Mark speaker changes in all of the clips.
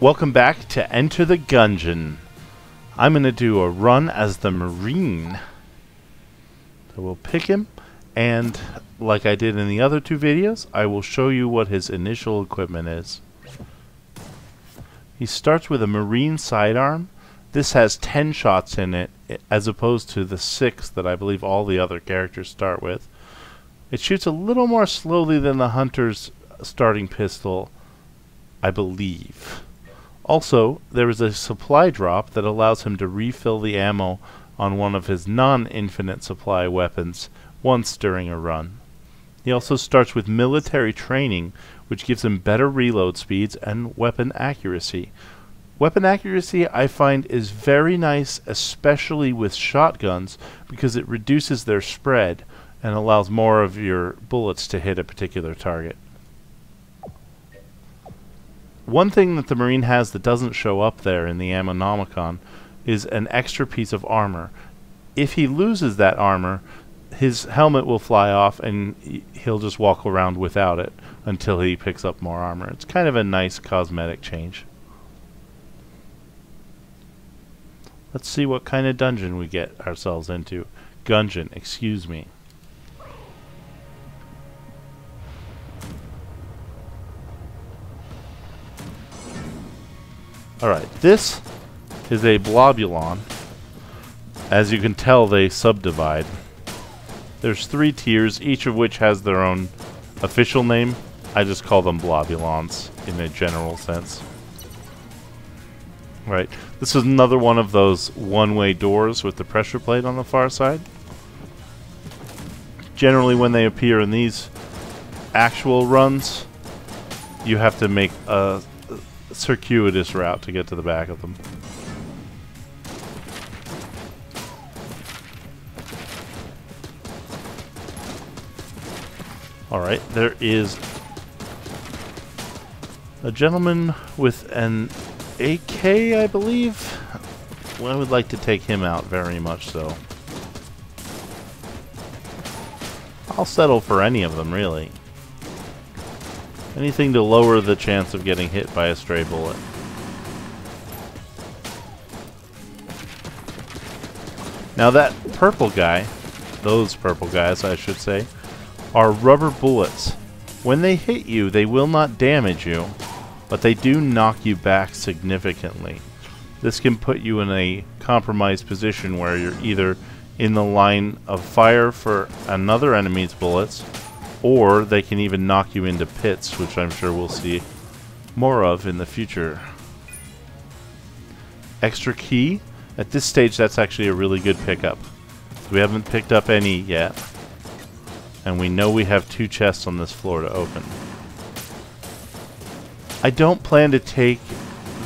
Speaker 1: Welcome back to Enter the Gungeon. I'm going to do a run as the Marine. So we'll pick him, and like I did in the other two videos, I will show you what his initial equipment is. He starts with a Marine sidearm. This has 10 shots in it, as opposed to the 6 that I believe all the other characters start with. It shoots a little more slowly than the Hunter's starting pistol, I believe. Also, there is a supply drop that allows him to refill the ammo on one of his non-infinite supply weapons once during a run. He also starts with military training, which gives him better reload speeds and weapon accuracy. Weapon accuracy, I find, is very nice, especially with shotguns, because it reduces their spread and allows more of your bullets to hit a particular target. One thing that the Marine has that doesn't show up there in the Ammonomicon is an extra piece of armor. If he loses that armor, his helmet will fly off and he'll just walk around without it until he picks up more armor. It's kind of a nice cosmetic change. Let's see what kind of dungeon we get ourselves into. Gungeon, excuse me. Alright, this is a Blobulon. As you can tell, they subdivide. There's 3 tiers, each of which has their own official name. I just call them Blobulons in a general sense. Right, this is another one of those one-way doors with the pressure plate on the far side. Generally, when they appear in these actual runs, you have to make a circuitous route to get to the back of them. Alright, there is a gentleman with an AK, I believe. Well, I would like to take him out very much so. I'll settle for any of them, really. Anything to lower the chance of getting hit by a stray bullet. Now that purple guy, those purple guys I should say, are rubber bullets. When they hit you, they will not damage you, but they do knock you back significantly. This can put you in a compromised position where you're either in the line of fire for another enemy's bullets, or they can even knock you into pits, which I'm sure we'll see more of in the future. Extra key. At this stage, that's actually a really good pickup. We haven't picked up any yet, and we know we have 2 chests on this floor to open. I don't plan to take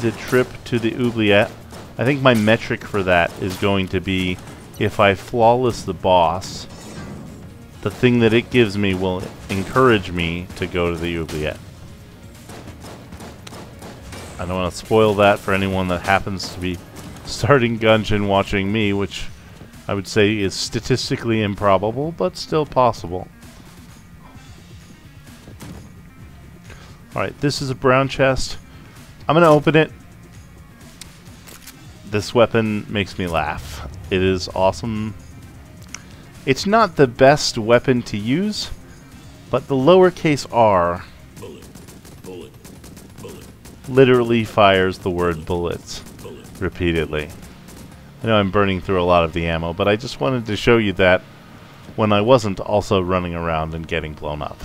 Speaker 1: the trip to the oubliette. I think my metric for that is going to be if I flawless the boss, the thing that it gives me will encourage me to go to the oubliette. I don't want to spoil that for anyone that happens to be starting Gungeon watching me, which I would say is statistically improbable, but still possible. Alright, this is a brown chest. I'm going to open it. This weapon makes me laugh. It is awesome. It's not the best weapon to use, but the lowercase r literally fires the word bullets repeatedly. I know I'm burning through a lot of the ammo, but I just wanted to show you that when I wasn't also running around and getting blown up.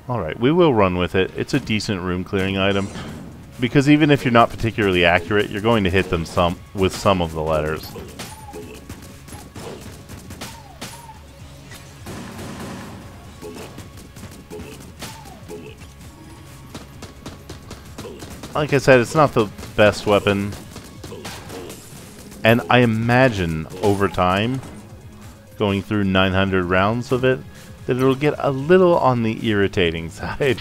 Speaker 1: Alright, we will run with it. It's a decent room clearing item, because even if you're not particularly accurate, you're going to hit them with some of the letters. Like I said, it's not the best weapon, and I imagine over time, going through 900 rounds of it, that it'll get a little on the irritating side.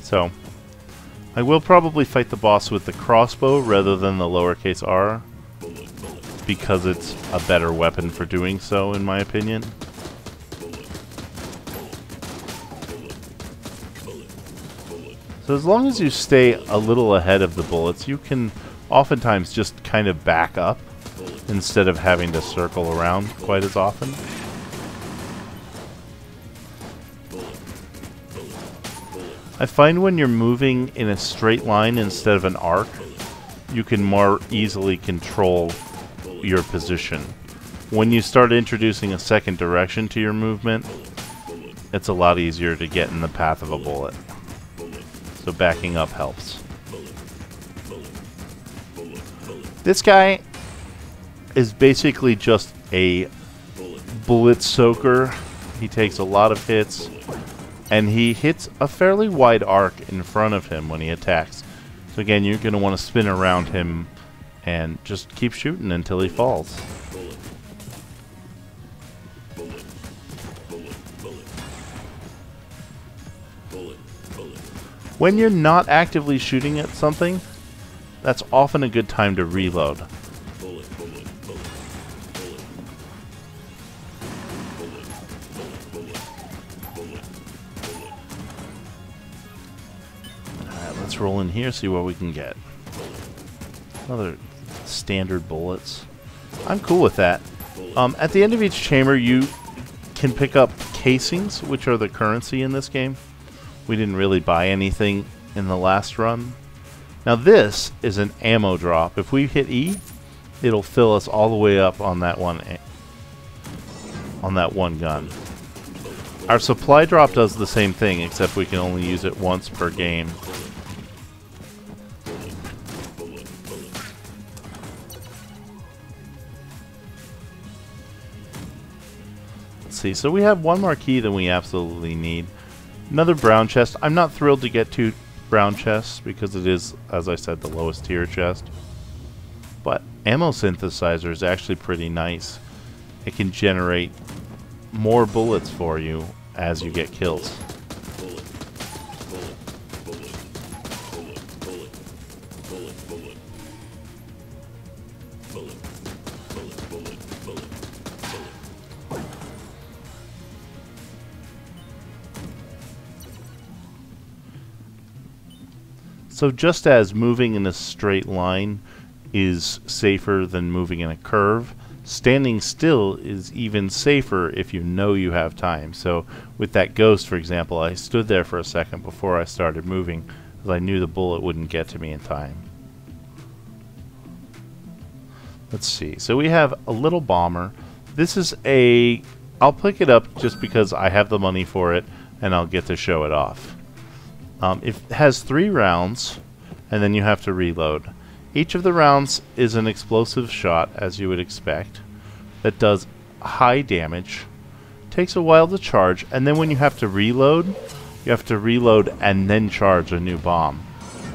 Speaker 1: So, I will probably fight the boss with the crossbow rather than the lowercase r, because it's a better weapon for doing so, in my opinion. So as long as you stay a little ahead of the bullets, you can oftentimes just kind of back up instead of having to circle around quite as often. I find when you're moving in a straight line instead of an arc, you can more easily control your position. When you start introducing a second direction to your movement, it's a lot easier to get in the path of a bullet. So backing up helps. This guy is basically just a bullet soaker. He takes a lot of hits, and he hits a fairly wide arc in front of him when he attacks. So again, you're going to want to spin around him and just keep shooting until he falls. When you're not actively shooting at something, that's often a good time to reload. Alright, let's roll in here, see what we can get. Another standard bullets. I'm cool with that. At the end of each chamber, you can pick up casings, which are the currency in this game. We didn't really buy anything in the last run. Now this is an ammo drop. If we hit E, it'll fill us all the way up on that one gun. Our supply drop does the same thing, except we can only use it once per game. Let's see, so we have one more key than we absolutely need. Another brown chest. I'm not thrilled to get 2 brown chests because it is, as I said, the lowest tier chest. But ammo synthesizer is actually pretty nice. It can generate more bullets for you as you get kills. So just as moving in a straight line is safer than moving in a curve, standing still is even safer if you know you have time. So with that ghost, for example, I stood there for a second before I started moving because I knew the bullet wouldn't get to me in time. Let's see. So we have a little bomber. This is a... I'll pick it up just because I have the money for it and I'll get to show it off. It has 3 rounds, and then you have to reload. Each of the rounds is an explosive shot, as you would expect, that does high damage, takes a while to charge, and then when you have to reload and then charge a new bomb.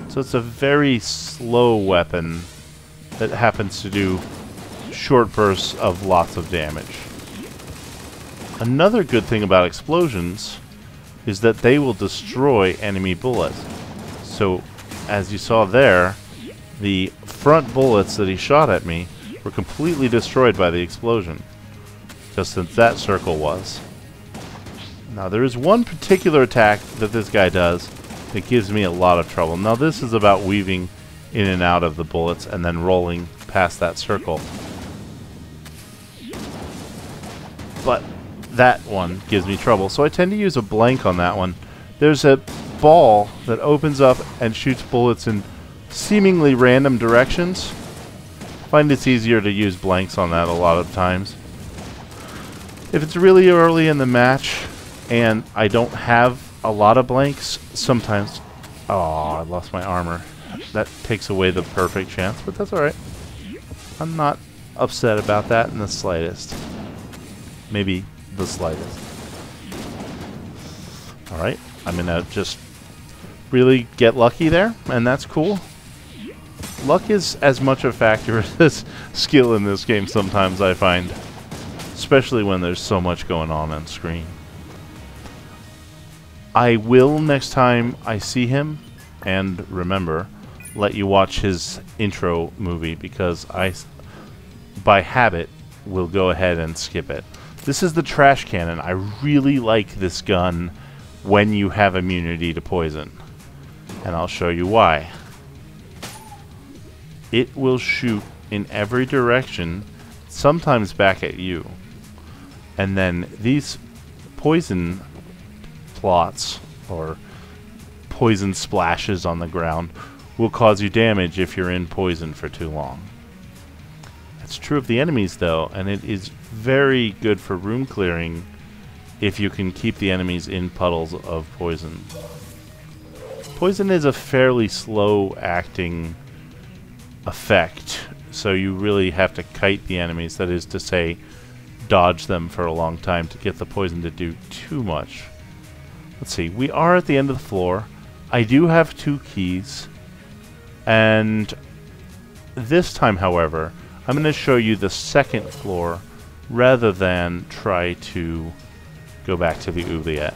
Speaker 1: So it's a very slow weapon that happens to do short bursts of lots of damage. Another good thing about explosions is that they will destroy enemy bullets. So, as you saw there, the front bullets that he shot at me were completely destroyed by the explosion, just as that circle was. Now, there is one particular attack that this guy does that gives me a lot of trouble. Now, this is about weaving in and out of the bullets and then rolling past that circle. But that one gives me trouble, so I tend to use a blank on that one. There's a ball that opens up and shoots bullets in seemingly random directions. I find it's easier to use blanks on that a lot of times. If it's really early in the match and I don't have a lot of blanks, sometimes... Oh, I lost my armor. That takes away the perfect chance, but that's alright. I'm not upset about that in the slightest. Maybe the slightest. Alright, I'm gonna just really get lucky there, and that's cool. Luck is as much a factor as skill in this game sometimes, I find. Especially when there's so much going on screen. I will, next time I see him, and remember, let you watch his intro movie, because I, by habit, will go ahead and skip it. This is the trash cannon. I really like this gun when you have immunity to poison. And I'll show you why. It will shoot in every direction, sometimes back at you. And then these poison plots, or poison splashes on the ground, will cause you damage if you're in poison for too long. It's true of the enemies though, and it is very good for room clearing if you can keep the enemies in puddles of poison. Poison is a fairly slow acting effect, so you really have to kite the enemies, that is to say, dodge them for a long time to get the poison to do too much. Let's see, we are at the end of the floor. I do have 2 keys, and this time, however, I'm going to show you the second floor rather than try to go back to the oubliette.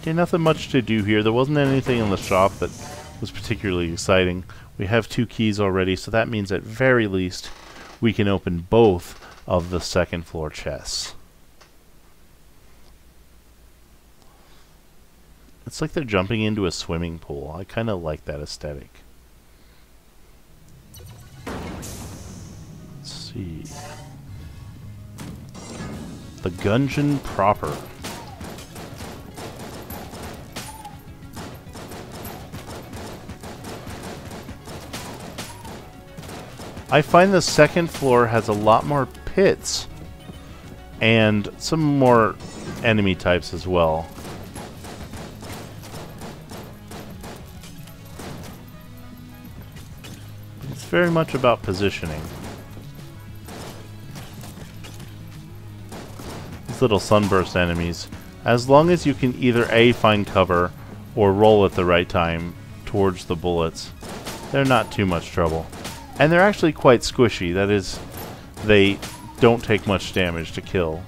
Speaker 1: Okay, nothing much to do here. There wasn't anything in the shop that was particularly exciting. We have 2 keys already, so that means at very least we can open both of the second floor chests. It's like they're jumping into a swimming pool. I kind of like that aesthetic. Let's see. The Gungeon proper. I find the second floor has a lot more pits and some more enemy types as well. It's very much about positioning. These little sunburst enemies, as long as you can either A, find cover, or roll at the right time towards the bullets, they're not too much trouble. And they're actually quite squishy, that is, they don't take much damage to kill.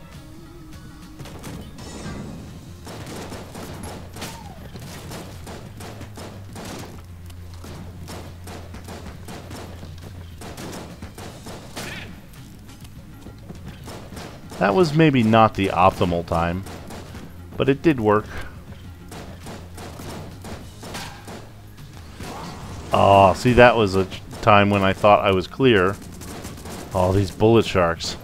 Speaker 1: That was maybe not the optimal time, but it did work. Oh, see, that was a time when I thought I was clear. Oh, these bullet sharks.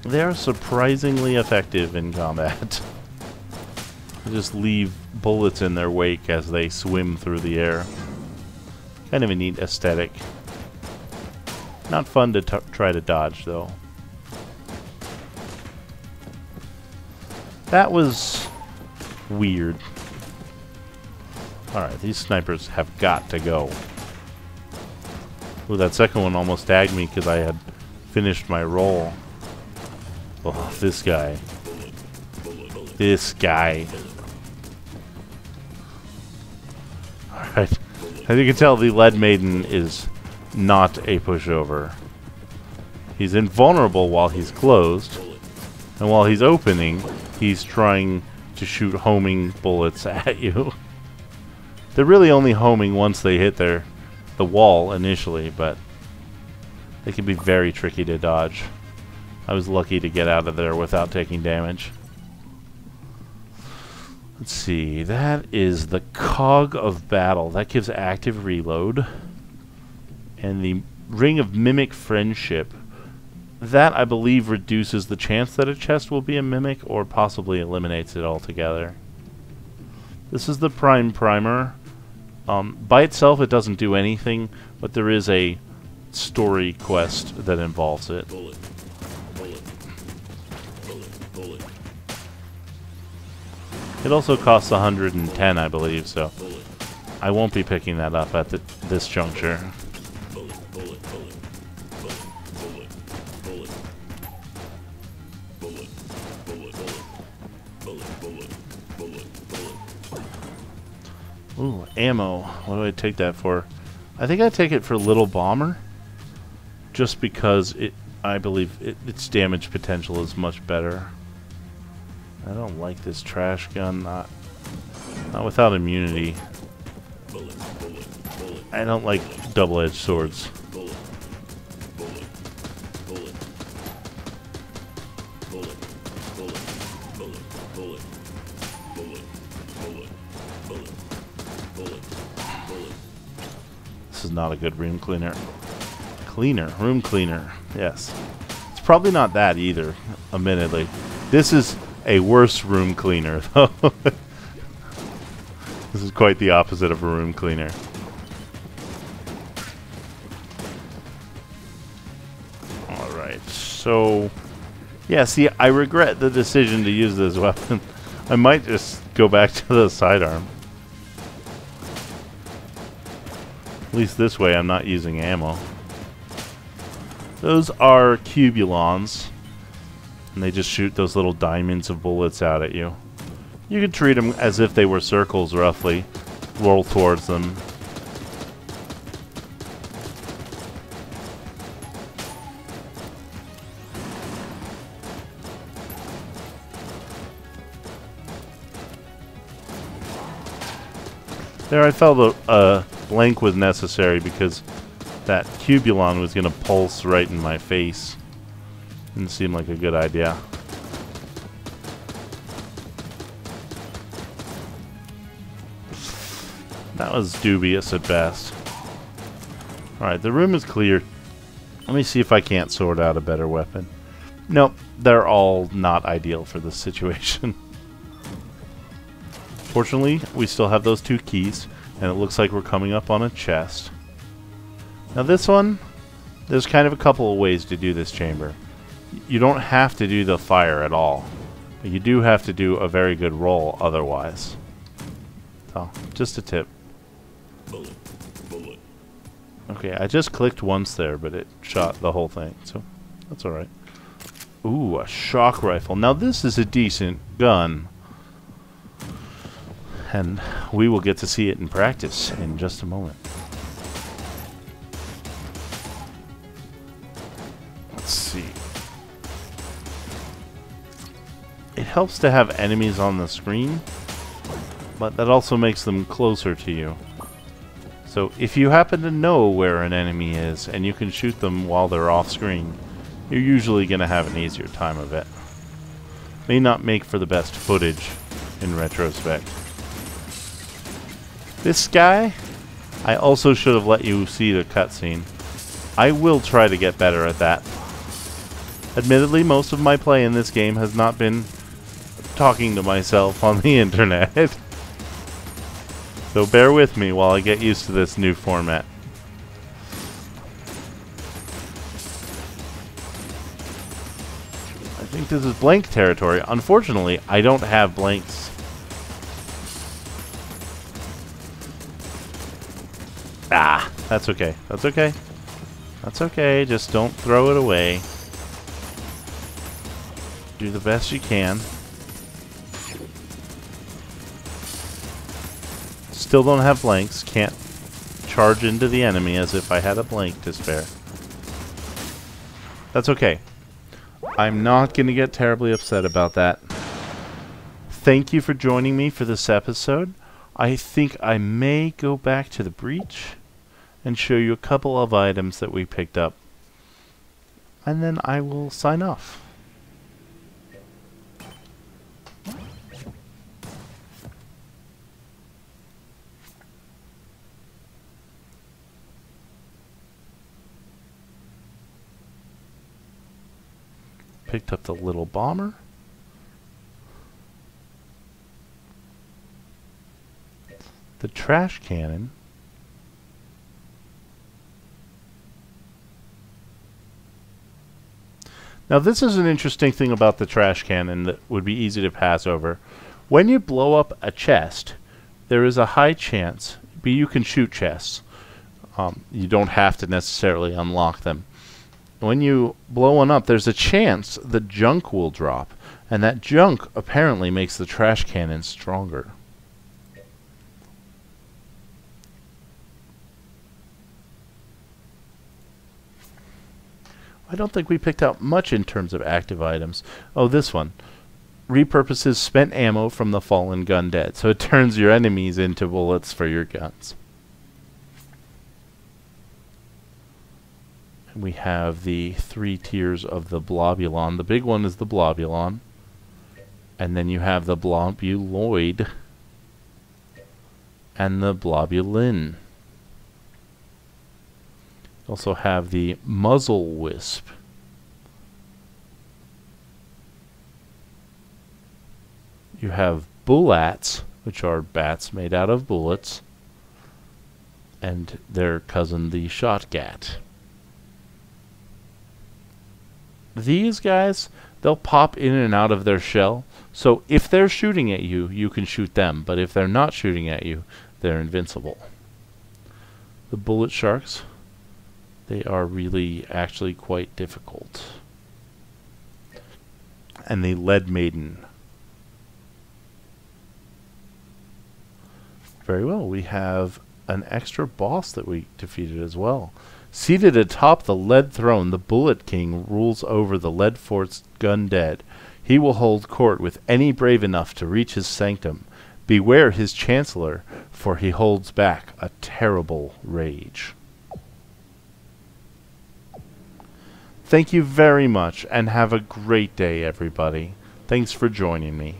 Speaker 1: They are surprisingly effective in combat. They just leave bullets in their wake as they swim through the air. Kind of a neat aesthetic. Not fun to try to dodge, though. That was weird. Alright, these snipers have got to go. Ooh, that second one almost tagged me because I had finished my roll. Oh, this guy. This guy. Alright. As you can tell, the Lead Maiden is not a pushover. He's invulnerable while he's closed, and while he's opening, he's trying to shoot homing bullets at you. They're really only homing once they hit the wall initially, but they can be very tricky to dodge. I was lucky to get out of there without taking damage. Let's see, that is the Cog of Battle. That gives active reload. And the Ring of Mimic Friendship. That, I believe, reduces the chance that a chest will be a mimic, or possibly eliminates it altogether. This is the Prime Primer. By itself, it doesn't do anything, but there is a story quest that involves it. It also costs 110, I believe, so I won't be picking that up at this juncture. Ooh, ammo. What do I take that for? I think I take it for Little Bomber, just because I believe its damage potential is much better. I don't like this trash gun, not without immunity. I don't like double-edged swords. not a good room cleaner. Room cleaner. Yes. It's probably not that either, admittedly. This is a worse room cleaner, though. This is quite the opposite of a room cleaner. Alright, so... yeah, see, I regret the decision to use this weapon. I might just go back to the sidearm. At least this way I'm not using ammo. Those are cubulons. And they just shoot those little diamonds of bullets out at you. You can treat them as if they were circles, roughly. Roll towards them. There I felt a blank was necessary because that cubulon was going to pulse right in my face. Didn't seem like a good idea. That was dubious at best. Alright, the room is clear. Let me see if I can't sort out a better weapon. Nope, they're all not ideal for this situation. Fortunately, we still have those 2 keys, and it looks like we're coming up on a chest. Now this one, there's kind of a couple of ways to do this chamber. You don't have to do the fire at all, but you do have to do a very good roll otherwise. So, just a tip. Okay, I just clicked once there, but it shot the whole thing, so that's alright. Ooh, a shock rifle. Now this is a decent gun. And we will get to see it in practice in just a moment. Let's see. It helps to have enemies on the screen, but that also makes them closer to you. So if you happen to know where an enemy is and you can shoot them while they're off screen, you're usually going to have an easier time of it. May not make for the best footage in retrospect. This guy, I also should have let you see the cutscene. I will try to get better at that. Admittedly, most of my play in this game has not been talking to myself on the internet. So bear with me while I get used to this new format. I think this is blank territory. Unfortunately, I don't have blanks. Ah, that's okay. That's okay. That's okay. Just don't throw it away. Do the best you can. Still don't have blanks. Can't charge into the enemy as if I had a blank to spare. That's okay. I'm not going to get terribly upset about that. Thank you for joining me for this episode. I think I may go back to the breach and show you a couple of items that we picked up. And then I will sign off. Picked up the little bomber. The trash cannon. Now this is an interesting thing about the trash cannon that would be easy to pass over. When you blow up a chest, there is a high chance, but you can shoot chests. You don't have to necessarily unlock them. When you blow one up, there's a chance the junk will drop, and that junk apparently makes the trash cannon stronger. I don't think we picked out much in terms of active items. Oh, this one. Repurposes spent ammo from the fallen gun dead, so it turns your enemies into bullets for your guns. We have the 3 tiers of the blobulon. The big one is the blobulon. And then you have the blobuloid and the blobulin. Also have the muzzle wisp. You have bullats, which are bats made out of bullets, and their cousin, the shotgat. These guys, they'll pop in and out of their shell, so if they're shooting at you, you can shoot them, but if they're not shooting at you, they're invincible. The bullet sharks, they are really actually quite difficult. And the lead maiden. Very well, we have an extra boss that we defeated as well. Seated atop the lead throne, the Bullet King rules over the Lead Fort's Gungeon. He will hold court with any brave enough to reach his sanctum. Beware his chancellor, for he holds back a terrible rage. Thank you very much, and have a great day, everybody. Thanks for joining me.